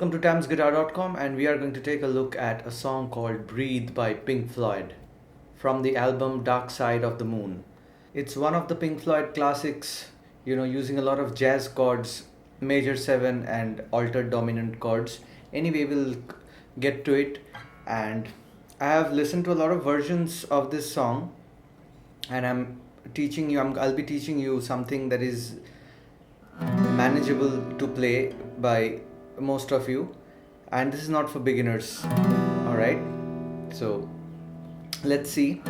Welcome to tamsguitar.com, and we are going to take a look at a song called Breathe by Pink Floyd from the album Dark Side of the Moon. It's one of the Pink Floyd classics, using a lot of jazz chords, major 7 and altered dominant chords. Anyway, we'll get to it, and I have listened to a lot of versions of this song, and I'll be teaching you something that is manageable to play by most of you, and this is not for beginners. All right, so let's see.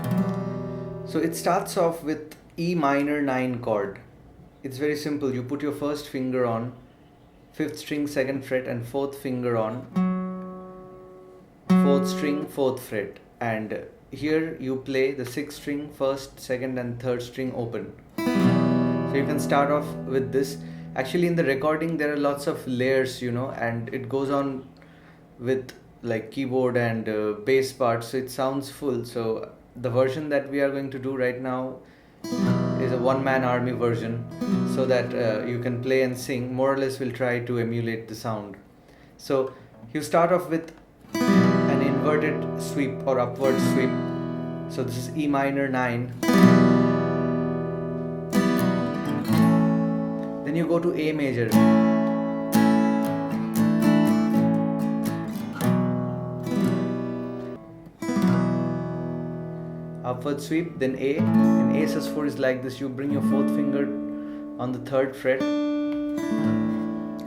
So it starts off with E minor 9 chord. It's very simple. You put your first finger on 5th string 2nd fret and 4th finger on 4th string 4th fret, and here you play the 6th string 1st, 2nd and 3rd string open. So you can start off with this. Actually, in the recording there are lots of layers, and it goes on with like keyboard and bass parts, so it sounds full. So the version that we are going to do right now is a one-man army version, so that you can play and sing. More or less we'll try to emulate the sound. So you start off with an inverted sweep or upward sweep. So this is E minor 9. Then you go to A major. Upward sweep, then A, and A sus4 is like this. You bring your 4th finger on the 3rd fret,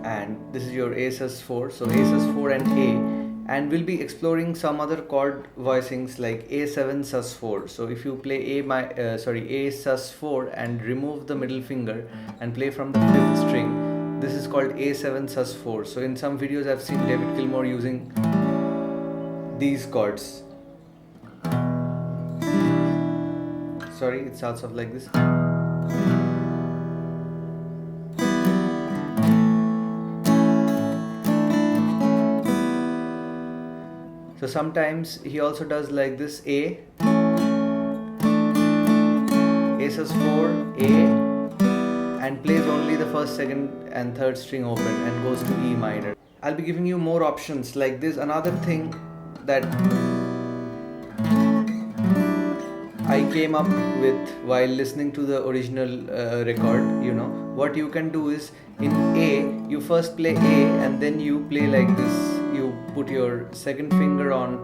and this is your A sus4. So A sus4 and A. And we'll be exploring some other chord voicings like A7 sus4. So if you play A sus4 and remove the middle finger and play from the 5th string, this is called A7 sus4. So in some videos I've seen David Gilmour using these chords. Sorry, it starts off like this. So sometimes he also does like this: A sus4, A, and plays only the 1st, 2nd and 3rd string open and goes to E minor. I'll be giving you more options like this. Another thing that I came up with while listening to the original record, what you can do is, in A, you first play A and then you play like this. You put your 2nd finger on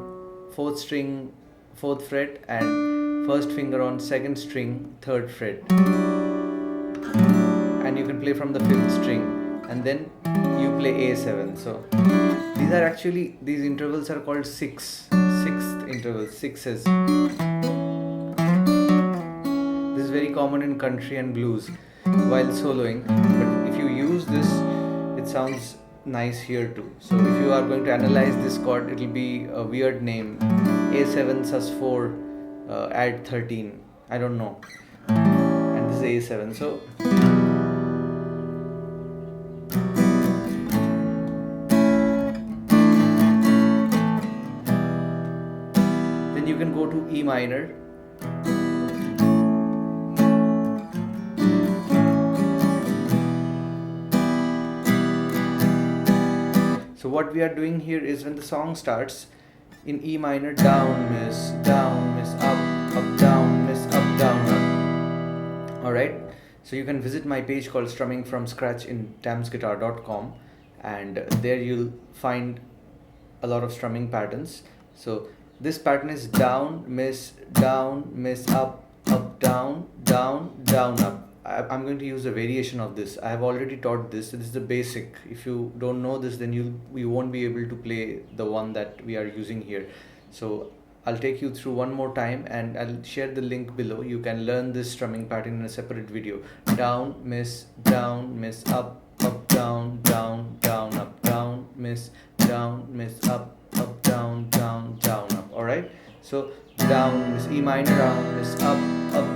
4th string 4th fret and 1st finger on 2nd string 3rd fret, and you can play from the 5th string, and then you play A7. So these intervals are called sixth intervals, sixes. This is very common in country and blues while soloing, but if you use this, it sounds nice here too. So if you are going to analyze this chord, it will be a weird name: A7 sus4 add 13. I don't know. And this is A7. So then you can go to E minor. So what we are doing here is, when the song starts in E minor, down, miss, up, down, miss, up, down, up. Alright, so you can visit my page called Strumming from Scratch in tamsguitar.com, and there you'll find a lot of strumming patterns. So this pattern is down, miss, up, down, up. I'm going to use a variation of this. I have already taught this. This is the basic. If you don't know this, then you won't be able to play the one that we are using here. So I'll take you through one more time, and I'll share the link below. You can learn this strumming pattern in a separate video. Down, miss, up, down, up, down, miss, up, down, up. Alright? So down, miss, E minor, down, miss, up,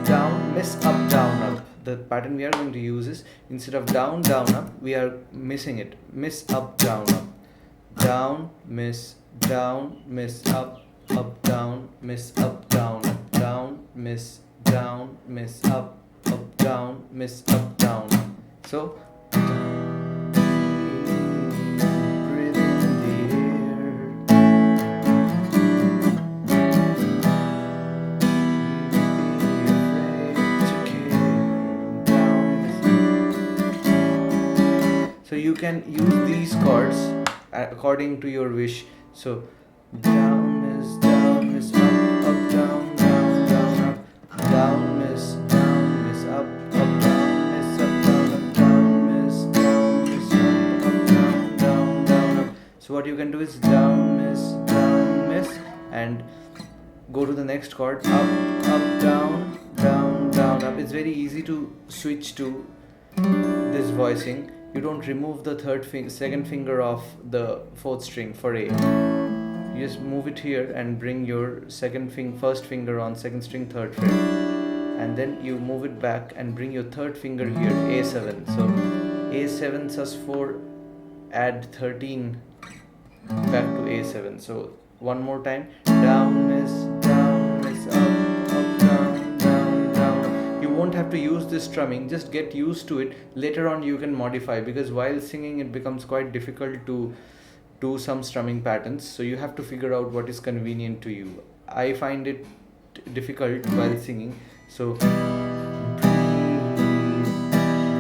down, miss, up, down, up. The pattern we are going to use is, instead of down, up, we are missing it. Miss, up, down, up. Down, miss, up, down, miss, up, down, up. Down, miss, up, down, miss, up, down. So breathe in, can use these chords according to your wish. So down, miss, up, up, down, up, down, miss, up, down, miss, up, down, miss, up, down, up. So what you can do is down, miss, and go to the next chord, up, down, up. It's very easy to switch to this voicing. You don't remove the second finger off the fourth string for A. You just move it here and bring your first finger on second string, third fret, and then you move it back and bring your third finger here, A7. So A7 sus4, add 13 back to A7. So one more time, down, miss, up, down. You won't have to use this strumming, just get used to it. Later on you can modify, because while singing it becomes quite difficult to do some strumming patterns, so you have to figure out what is convenient to you. I find it difficult while singing, so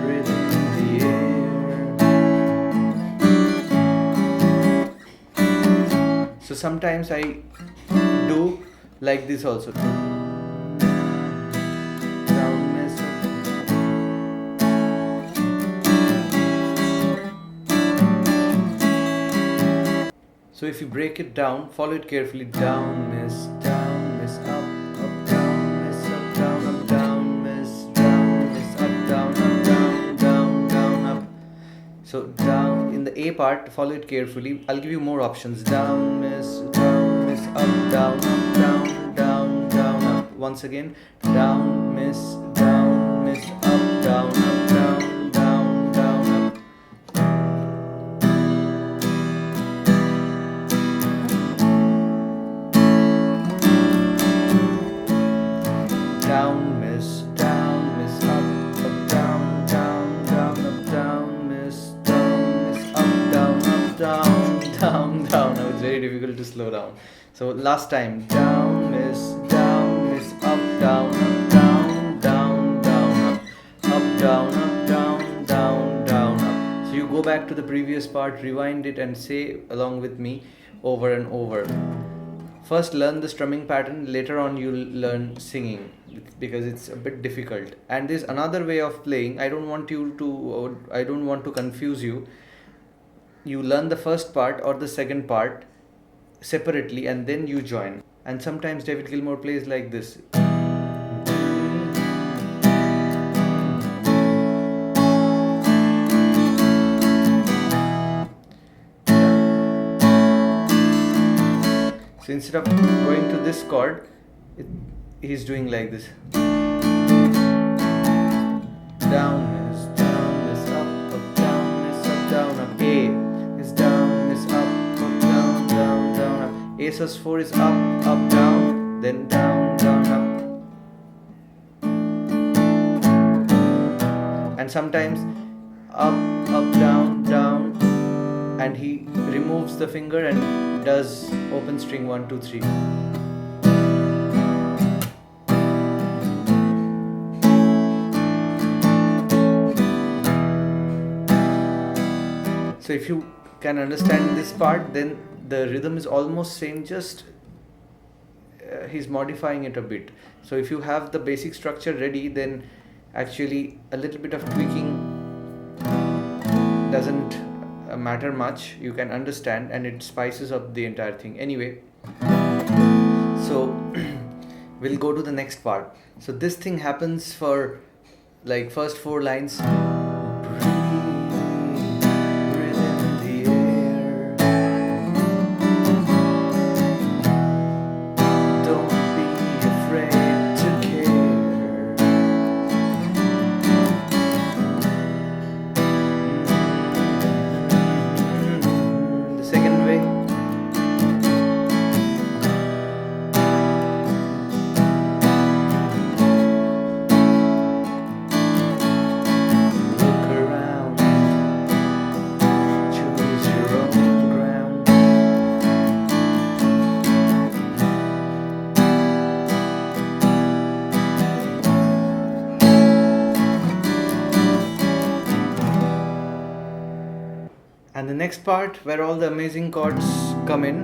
breathe in the air. So sometimes I do like this also. So if you break it down, follow it carefully. Down, miss, up, down, miss, up, down, up, down, miss, up, down, up. So down in the A part, follow it carefully. I'll give you more options. Down, miss, up, down, up. Once again, down, miss, up, down, up. Down, miss, up, down, up, down, miss, up, down. Now it's very difficult to slow down. So last time, down, miss, up, down, up. So you go back to the previous part, rewind it, and say along with me over and over. First learn the strumming pattern, later on you'll learn singing, because it's a bit difficult. And there's another way of playing. I don't want to confuse you. You learn the first part or the second part separately and then you join. And sometimes David Gilmour plays like this. So instead of going to this chord, he's doing like this. Down, miss, up, down, miss, up, A is down, miss, up, down, up. A sus4 is up, down, then down, up. And sometimes up, down, and he removes the finger and does open string 1, 2, 3. So if you can understand this part, then the rhythm is almost same, just he's modifying it a bit. So if you have the basic structure ready, then actually a little bit of tweaking doesn't matter much. You can understand and it spices up the entire thing. Anyway, so we'll go to the next part. So this thing happens for like first 4 lines. next part where all the amazing chords come in,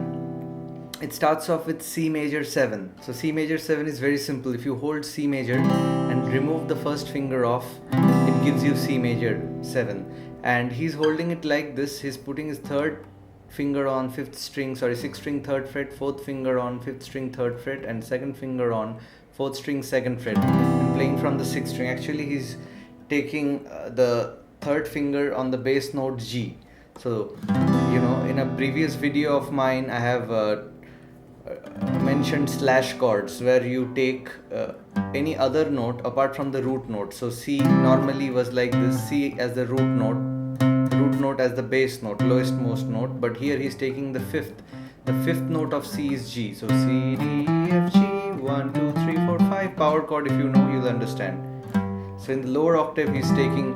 it starts off with C major 7. So C major 7 is very simple. If you hold C major and remove the first finger off, it gives you C major 7. And he's holding it like this. He's putting his third finger on 5th string, 6th string 3rd fret, 4th finger on 5th string 3rd fret, and 2nd finger on 4th string 2nd fret, and playing from the 6th string. Actually, he's taking the 3rd finger on the bass note G. So, in a previous video of mine, I have mentioned slash chords, where you take any other note apart from the root note. So C normally was like this, C as the root note as the bass note, lowest most note, but here he's taking the fifth note of C is G. So C, D, E, F, G, 1, 2, 3, 4, 5, power chord. If you know, you'll understand. So in the lower octave he's taking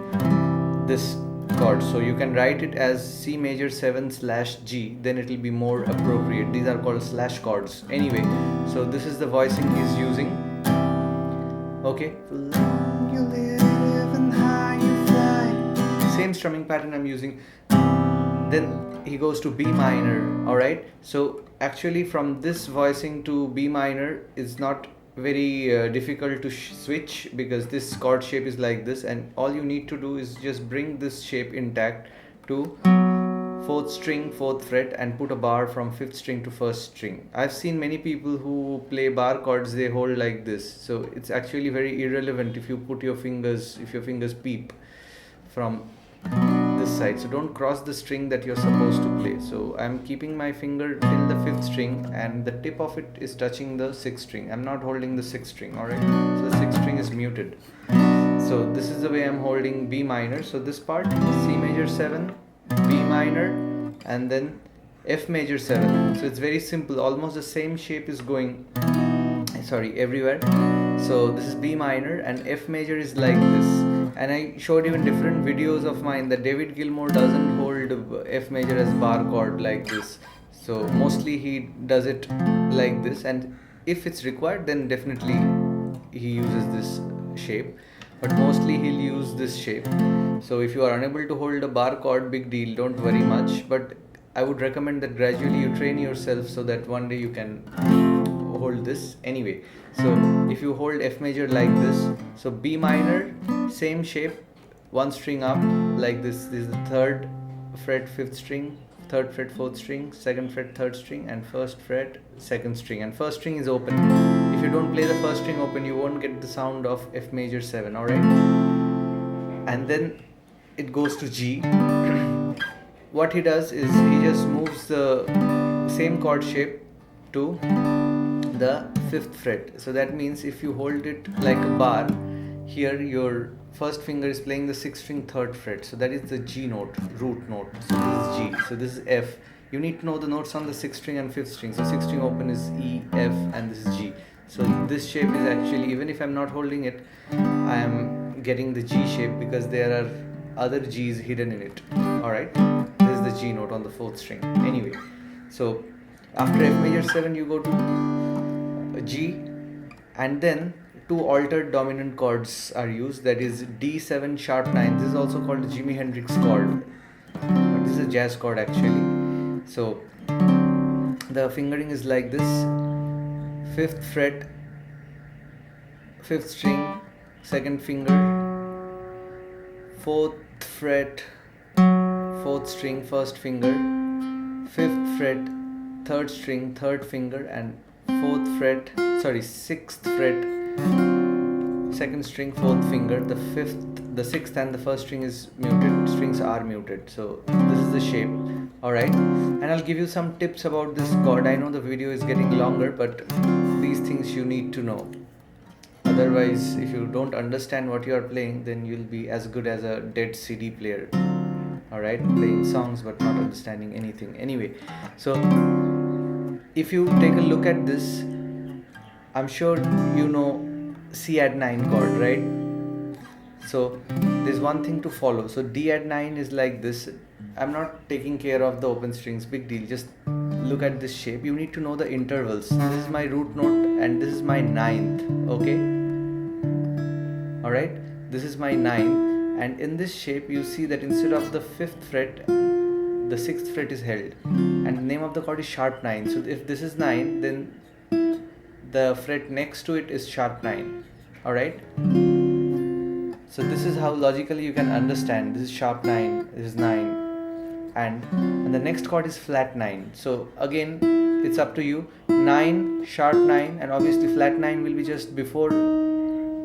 this chord, so you can write it as C major 7 / G, then it will be more appropriate. These are called slash chords. Anyway, so this is the voicing he's using. Okay, you live and high you fly, same strumming pattern I'm using. Then he goes to B minor. Alright, so actually from this voicing to B minor is not very difficult to switch, because this chord shape is like this, and all you need to do is just bring this shape intact to 4th string 4th fret and put a bar from 5th string to 1st string. I've seen many people who play bar chords, they hold like this, so it's actually very irrelevant if you put your fingers, if your fingers peep from this side. So don't cross the string that you're supposed to play. So I'm keeping my finger till the 5th string and the tip of it is touching the 6th string. I'm not holding the 6th string. Alright, so the 6th string is muted. So this is the way I'm holding B minor. So this part, C major 7, B minor, and then F major 7. So it's very simple, almost the same shape is going everywhere. So this is B minor, and F major is like this. And I showed you in different videos of mine that David Gilmour doesn't hold F major as bar chord like this. So mostly he does it like this, and if it's required, then definitely he uses this shape, but mostly he'll use this shape. So if you are unable to hold a bar chord, big deal, don't worry much, but I would recommend that gradually you train yourself so that one day you can hold this. Anyway, so if you hold F major like this, so B minor, same shape, 1 string up like this. This is the 3rd fret 5th string, 3rd fret 4th string, 2nd fret 3rd string, and 1st fret 2nd string, and 1st string is open. If you don't play the 1st string open, you won't get the sound of F major 7. Alright, and then it goes to G. What he does is he just moves the same chord shape to the 5th fret. So that means if you hold it like a bar, here your first finger is playing the 6th string 3rd fret. So that is the G note, root note. So this is G. So this is F. You need to know the notes on the 6th string and 5th string. So 6th string open is E, F, and this is G. So this shape is actually, even if I'm not holding it, I am getting the G shape because there are other G's hidden in it. Alright, this is the G note on the 4th string. Anyway, so after F major 7 you go to G, and then 2 altered dominant chords are used, that is D7 sharp 9. This is also called the Jimi Hendrix chord, but this is a jazz chord actually. So the fingering is like this: 5th fret 5th string 2nd finger, 4th fret 4th string 1st finger, 5th fret 3rd string 3rd finger, and 6th fret 2nd string 4th finger. The 6th and the 1st string is muted, strings are muted. So this is the shape. Alright, and I'll give you some tips about this chord. I know the video is getting longer, but these things you need to know. Otherwise, if you don't understand what you are playing, then you'll be as good as a dead CD player. Alright, playing songs but not understanding anything. Anyway, so if you take a look at this, I'm sure you know C add 9 chord, right? So there's one thing to follow. So D add 9 is like this. I'm not taking care of the open strings, big deal. Just look at this shape. You need to know the intervals. This is my root note and this is my 9th, okay? Alright, this is my 9th, and in this shape you see that instead of the 5th fret, the 6th fret is held, and the name of the chord is sharp 9. So if this is 9, then the fret next to it is sharp 9. Alright? So this is how logically you can understand. This is sharp 9, this is 9, and the next chord is flat 9. So again, it's up to you. 9, sharp 9, and obviously flat 9 will be just before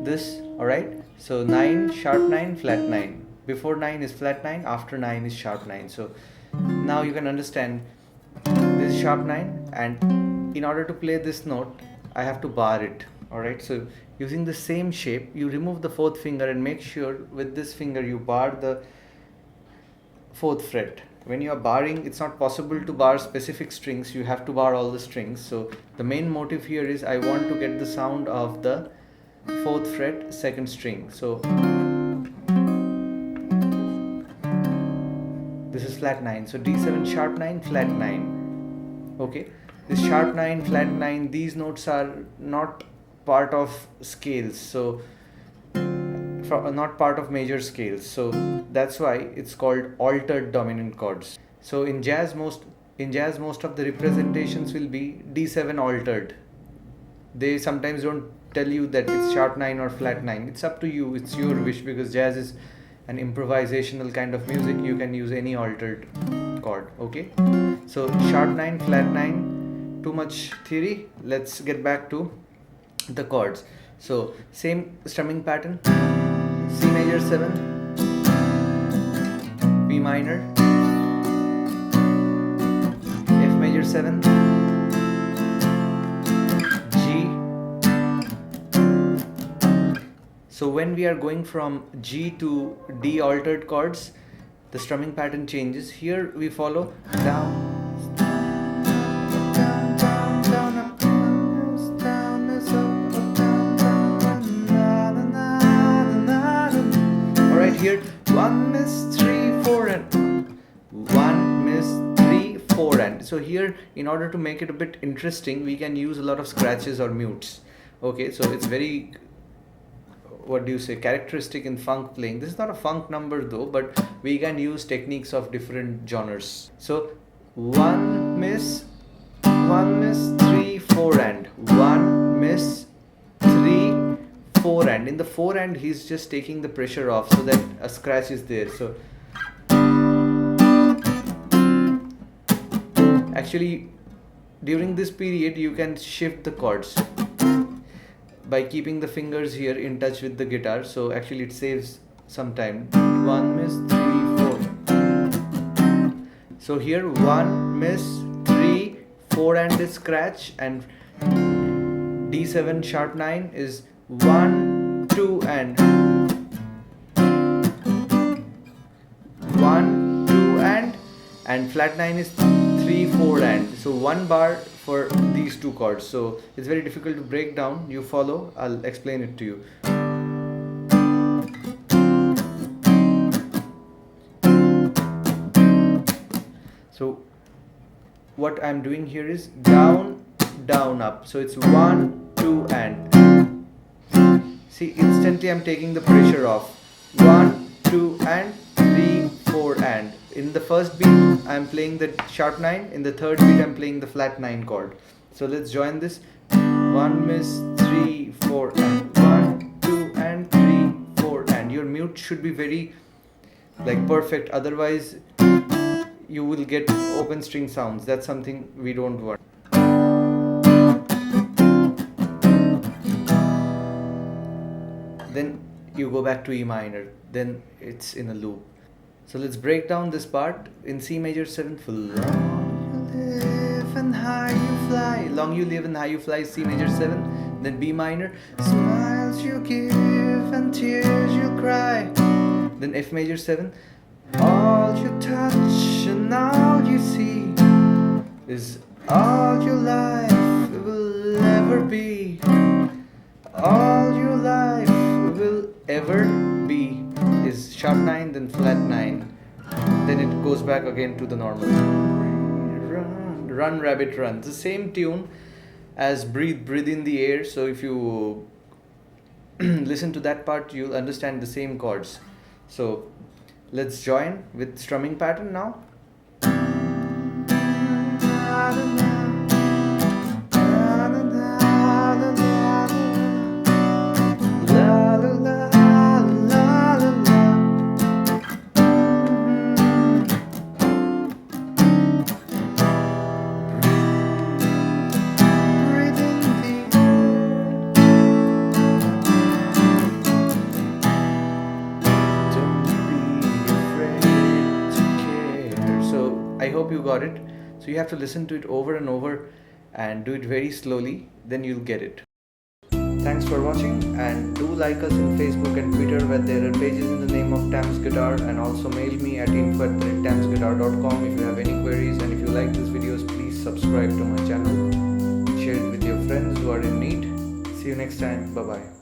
this. Alright? So 9, sharp 9, flat 9. Before 9 is flat 9, after 9 is sharp 9. So now you can understand this is sharp 9, and in order to play this note, I have to bar it. Alright, so using the same shape, you remove the 4th finger and make sure with this finger you bar the 4th fret. When you are barring, it's not possible to bar specific strings, you have to bar all the strings. So the main motive here is I want to get the sound of the 4th fret 2nd string. So this is flat 9. So D7, sharp 9, flat 9. Okay, this sharp 9, flat 9, these notes are not part of scales, so not part of major scales, so that's why it's called altered dominant chords. So in jazz most of the representations will be D7 altered. They sometimes don't tell you that it's sharp 9 or flat 9. It's up to you, it's your wish, because jazz is an improvisational kind of music. You can use any altered chord. Okay, so sharp 9, flat 9, too much theory. Let's get back to the chords. So same strumming pattern: C major 7, B minor, F major 7, G. So when we are going from G to D altered chords, the strumming pattern changes. Here we follow down, here 1 miss 3 4 and 1 miss 3 4 and. So here, in order to make it a bit interesting, we can use a lot of scratches or mutes. Okay, so it's very, what do you say, characteristic in funk playing. This is not a funk number though, but we can use techniques of different genres. So 1 miss 3 4 and 1 miss 3 4 and. In the 4 and, he's just taking the pressure off so that a scratch is there. So actually during this period you can shift the chords by keeping the fingers here in touch with the guitar. So actually it saves some time. 1 miss 3 4. So here 1 miss 3 4 and is scratch, and D7 sharp 9 is 1 2 and 1 2 and flat 9 is 3 4 and. So one bar for these two chords. So it's very difficult to break down. You follow, I'll explain it to you. So what I'm doing here is down down up. So it's 1 2 and. See, instantly I'm taking the pressure off. 1 2 and 3 4 and. In the first beat I'm playing the sharp 9, in the third beat I'm playing the flat 9 chord. So let's join this. 1 miss 3 4 and 1 2 and 3 4 and. Your mute should be very perfect, otherwise you will get open string sounds. That's something we don't want. Then you go back to E minor, then it's in a loop. So let's break down this part. In C major 7, for long you live and high you fly. Long you live and high you fly, C major 7. Then B minor, smiles you give and tears you cry. Then F major 7, all you touch and all you see is all your life will ever be. All your life will ever be is sharp 9, then flat 9. Then it goes back again to the normal. Run rabbit run. It's the same tune as breathe in the air. So if you listen to that part, you'll understand the same chords. So let's join with strumming pattern now. I hope you got it. So you have to listen to it over and over and do it very slowly, then you'll get it. Thanks for watching, and do like us in Facebook and Twitter where there are pages in the name of Tams Guitar, and also mail me at info@tamsguitar.com if you have any queries. And if you like these videos, please subscribe to my channel, share it with your friends who are in need. See you next time. Bye bye.